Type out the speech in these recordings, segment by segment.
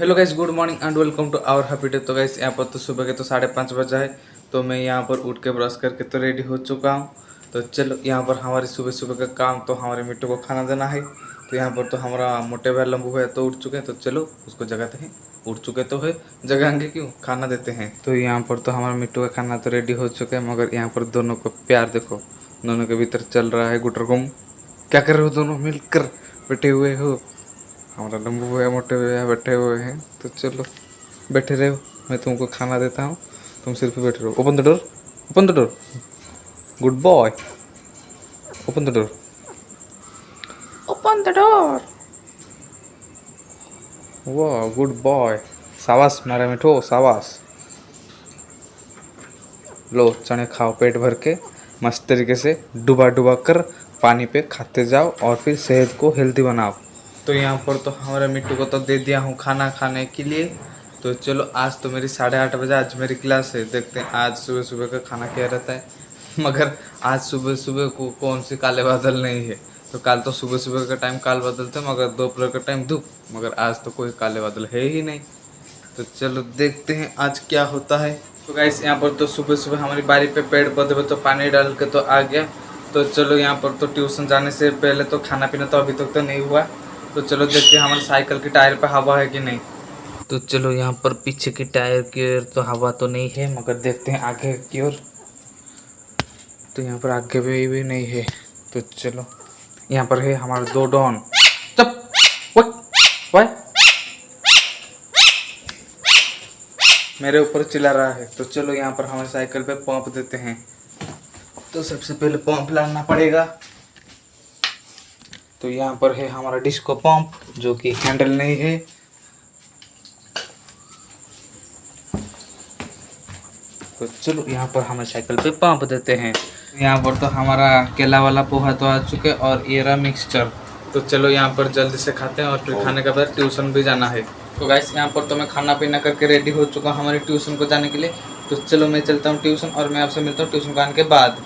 Hello guys, good morning and welcome to our happy day. तो guys यहाँ पर तो सुबह के तो 5:30 बजा है। तो मैं यहाँ पर उठ के ब्रश करके तो रेडी हो चुका हूँ। तो चलो यहाँ पर हमारी सुबह सुबह का काम तो हमारे मिट्टू को खाना देना है। तो यहाँ पर तो हमारा मोटे भाई लंबू भाई तो उठ चुके हैं। तो चलो उसको जगाते हैं। उठ चुके तो है, जगाएंगे क्यों, खाना देते हैं। तो यहाँ पर तो हमारा मिट्टू का खाना तो रेडी हो चुका है, मगर यहाँ पर दोनों को प्यार देखो। दोनों के भीतर चल रहा है गुटर गुम। क्या कर रहे हो दोनों मिलकर, बैठे हुए हो। हमारा लंबू भैया मोटे भैया बैठे हुए हैं। तो चलो बैठे रहो, मैं तुमको खाना देता हूँ, तुम सिर्फ बैठे रहो। Open the door, open the door, good boy, open the door, open the door. वाह गुड बॉय, शाबाश मेरा मिठो, शाबाश। लो चने खाओ पेट भर के, मस्त तरीके से डुबा डुबा कर पानी पे खाते जाओ और फिर सेहत को हेल्दी बनाओ। तो यहाँ पर तो हमारे मिट्टू को तो दे दिया हूँ खाना खाने के लिए। तो चलो आज तो मेरी 8:30 बजे आज मेरी क्लास है, देखते हैं आज सुबह सुबह का खाना क्या रहता है। मगर आज सुबह सुबह को कौन सी काले बादल नहीं है। तो कल तो सुबह सुबह का टाइम काले बादल थे, मगर दोपहर का टाइम धूप। मगर आज तो कोई काले बादल है ही नहीं। तो चलो देखते हैं आज क्या होता है। तो गाइस यहाँ पर तो सुबह सुबह हमारी बारी पे पेड़ पौधे पे तो पानी डाल के तो आ गया। तो चलो यहाँ पर तो ट्यूशन जाने से पहले तो खाना पीना तो अभी तक तो नहीं हुआ। तो चलो देखते हैं हमारे साइकिल की टायर पे हवा है कि नहीं। तो चलो यहाँ पर पीछे की टायर की ओर तो हवा तो नहीं है, मगर देखते हैं आगे की ओर। तो यहाँ पर आगे भी नहीं है। तो चलो यहाँ पर है हमारे दो डॉन। चुप, वाई मेरे ऊपर चिल्ला रहा है। तो चलो यहाँ पर हमारे साइकिल पे पंप देते हैं। तो सबसे पहले पंप लाना पड़ेगा। तो यहाँ पर है हमारा डिस्को पंप, जो कि हैंडल नहीं है। तो चलो यहाँ पर हमें साइकिल पे पंप देते हैं। यहाँ पर तो हमारा केला वाला पोहा तो आ चुके और ये रहा मिक्सचर। तो चलो यहाँ पर जल्दी से खाते हैं और फिर खाने के बाद ट्यूशन भी जाना है। तो गाइस यहाँ पर तो मैं खाना पीना करके रेडी हो चुका हूँ हमारे ट्यूशन को जाने के लिए। तो चलो मैं चलता हूँ ट्यूशन और मैं आपसे मिलता हूँ ट्यूशन को आने के बाद।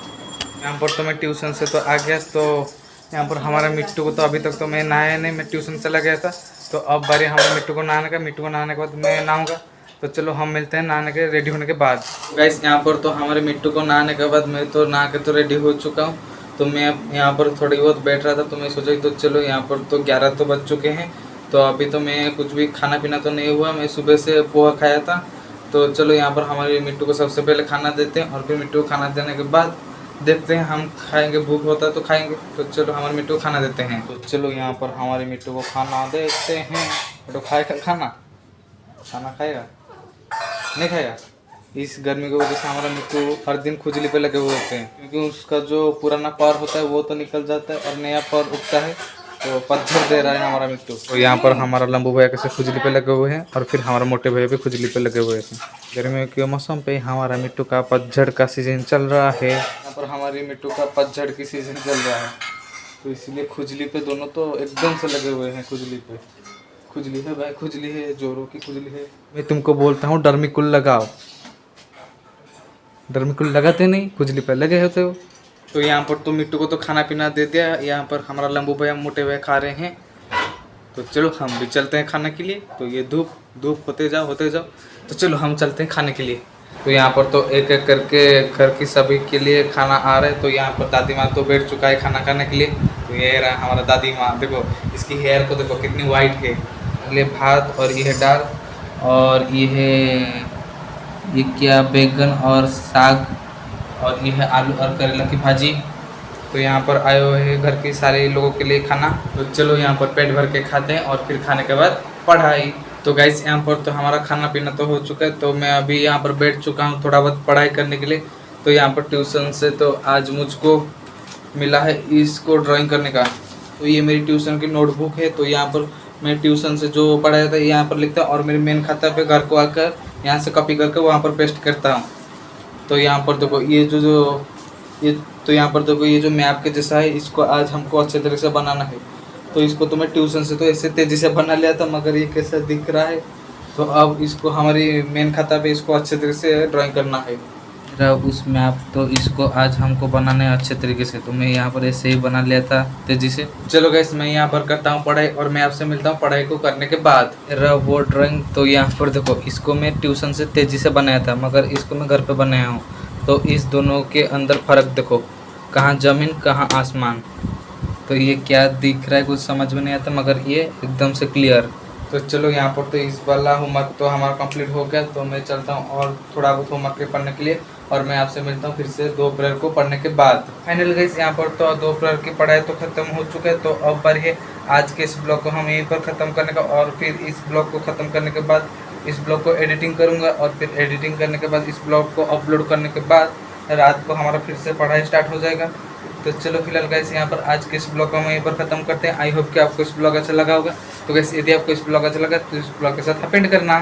यहाँ पर तो मैं ट्यूशन से तो आ गया। तो यहाँ पर हमारा मिट्टू को तो अभी तक तो मैं नहाया नहीं, मैं ट्यूशन चला गया था। तो अब बारी हमारे मिट्टू को नहाने का। मिट्टू को नहाने के बाद मैं नहाऊंगा। तो चलो हम मिलते हैं नहाने के रेडी होने के बाद। गाइस यहाँ पर तो हमारे मिट्टू को नहाने के बाद मैं तो नहा के तो रेडी हो चुका हूँ। तो मैं अब यहाँ पर थोड़ी बहुत बैठ रहा था। तो मैं सोचा तो चलो यहाँ पर तो 11 तो बज चुके हैं। तो अभी तो मैं कुछ भी खाना पीना तो नहीं हुआ, मैं सुबह से पोहा खाया था। तो चलो यहाँ पर हमारे मिट्टू को सबसे पहले खाना देते हैं और फिर मिट्टू को खाना देने के बाद देखते हैं हम खाएंगे, भूख होता है तो खाएंगे। तो चलो हमारे मिट्टू को खाना देते हैं। तो चलो यहाँ पर हमारे मिट्टू को खाना देते हैं। तो खाएगा खाना, खाना खाएगा नहीं खाएगा। इस गर्मी की वजह से हमारा मिट्टू हर दिन खुजली पे लगे हुए होते हैं, क्योंकि उसका जो पुराना पार होता है वो तो निकल जाता है और नया पार उगता है। तो पतझड़ दे रहा है हमारा मिट्टू। तो यहाँ पर हमारा लंबू भैया कैसे खुजली पे लगे हुए हैं और फिर हमारा मोटे भैया भी खुजली पे लगे हुए हैं। गर्मियों के मौसम पे हमारा मिट्टू का पतझड़ का सीजन चल रहा है। यहाँ पर हमारी मिट्टू का पतझड़ की सीजन चल रहा है, तो इसलिए खुजली पे दोनों तो एकदम से लगे हुए हैं। खुजली पे खुजली है भाई, खुजली है, जोरों की खुजली है। मैं तुमको बोलता हूँ डर्मिकुल लगाओ, डर्मिकुल लगाते नहीं, खुजली पे लगे होते हो। तो यहाँ पर तो मिट्टू को तो खाना पीना दे दिया। यहाँ पर हमारा लंबू भैया मोटे भैया खा रहे हैं। तो चलो हम भी चलते हैं खाने के लिए। तो ये धूप धूप होते जाओ होते जाओ। तो चलो हम चलते हैं खाने के लिए। तो यहाँ पर तो एक एक करके घर की सभी के लिए खाना आ रहा है। तो यहाँ पर दादी माँ तो बैठ चुका है खाना खाने के लिए। तो ये रहा हमारा दादी माँ, देखो इसकी हेयर को देखो कितनी वाइट है। अगले भात और ये है दाल और ये क्या बैगन और साग और ये है आलू और करेला की भाजी। तो यहाँ पर आए हुए हैं घर के सारे लोगों के लिए खाना। तो चलो यहाँ पर पेट भर के खाते हैं और फिर खाने के बाद पढ़ाई। तो गाइस यहाँ पर तो हमारा खाना पीना तो हो चुका है। तो मैं अभी यहाँ पर बैठ चुका हूँ थोड़ा बहुत पढ़ाई करने के लिए। तो यहाँ पर ट्यूशन से तो आज मुझको मिला है इसको ड्राइंग करने का। तो ये मेरी ट्यूशन की नोटबुक है। तो यहाँ पर मैं ट्यूशन से जो पढ़ाया था यहाँ पर लिखता हूँ और मेरे मेन खाता पे घर को आकर यहाँ से कॉपी करके वहाँ पर पेस्ट करता हूँ। तो यहाँ पर देखो ये तो यहाँ पर देखो ये जो मैप के जैसा है, इसको आज हमको अच्छे तरीके से बनाना है। तो इसको तो मैं ट्यूशन से तो ऐसे तेज़ी से बना लिया था, मगर ये कैसा दिख रहा है। तो अब इसको हमारी मेन खाता पे इसको अच्छे तरीके से ड्राइंग करना है। रहा उस मैप, तो इसको आज हमको बनाना है अच्छे तरीके से। तो मैं यहाँ पर ऐसे ही बना लिया था तेजी से। चलो गाइस मैं यहाँ पर करता हूँ पढ़ाई और मैं आपसे मिलता हूँ पढ़ाई को करने के बाद। रहा वो ड्राइंग, तो यहाँ पर देखो इसको मैं ट्यूशन से तेजी से बनाया था, मगर इसको मैं घर पे बनाया हूँ। तो इस दोनों के अंदर फ़र्क देखो, कहाँ ज़मीन कहाँ आसमान। तो ये क्या दिख रहा है कुछ समझ में नहीं आता, मगर ये एकदम से क्लियर। तो चलो यहाँ पर तो इस वाला होमवर्क तो हमारा कंप्लीट हो गया। तो मैं चलता हूँ और थोड़ा बहुत होमवर्क पढ़ने के लिए, और मैं आपसे मिलता हूँ फिर से 2 अप्रैल को पढ़ने के बाद। फाइनल गाइस यहाँ पर तो 2 अप्रैल की पढ़ाई तो खत्म हो चुका है। तो अब बारी है आज के इस ब्लॉग को हम यहीं पर ख़त्म करने का, और फिर इस ब्लॉग को ख़त्म करने के बाद इस ब्लॉग को एडिटिंग करूँगा, और फिर एडिटिंग करने के बाद इस ब्लॉग को अपलोड करने के बाद रात को हमारा फिर से पढ़ाई स्टार्ट हो जाएगा। तो चलो फिलहाल गाइस यहाँ पर आज के इस ब्लॉग को हम यहीं पर ख़त्म करते हैं। आई होप कि आपको इस ब्लॉग अच्छा लगा होगा। तो गाइस यदि आपको इस ब्लॉग अच्छा लगा तो इस ब्लॉग के साथ अपेंड करना।